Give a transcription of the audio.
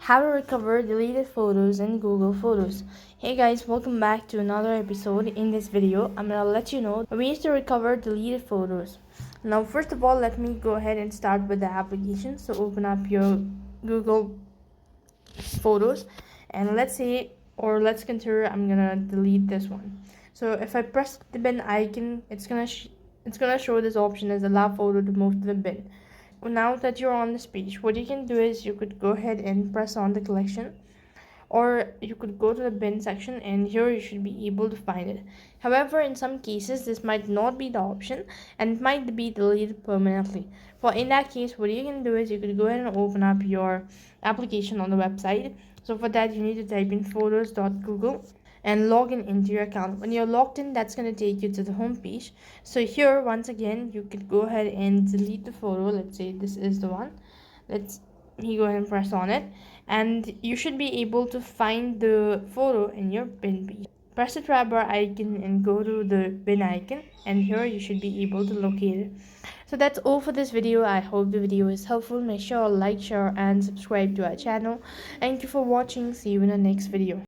How to recover deleted photos in Google Photos. Hey guys, welcome back to another episode. In this video, I'm gonna let you know ways to recover deleted photos. Now, first of all, let me go ahead and start with the application. So open up your Google Photos, and let's consider I'm gonna delete this one. So if I press the bin icon, it's gonna show this option as allow photo to move to the bin. Now that you're on this page, what you can do is you could go ahead and press on the collection, or you could go to the bin section, and here you should be able to find it. However, in some cases this might not be the option and it might be deleted permanently. For in that case, what you can do is you could go ahead and open up your application on the website. So for that, you need to type in photos.google and log in into your account. When you're logged in, that's going to take you to the home page. So here, once again, you could go ahead and delete the photo. Let's say this is the one. Let's me go ahead and press on it, and you should be able to find the photo in your bin page. Press the tab bar icon and go to the bin icon, and here you should be able to locate it. So that's all for this video. I hope the video is helpful. Make sure to like, share and subscribe to our channel. Thank you for watching. See you in the next video.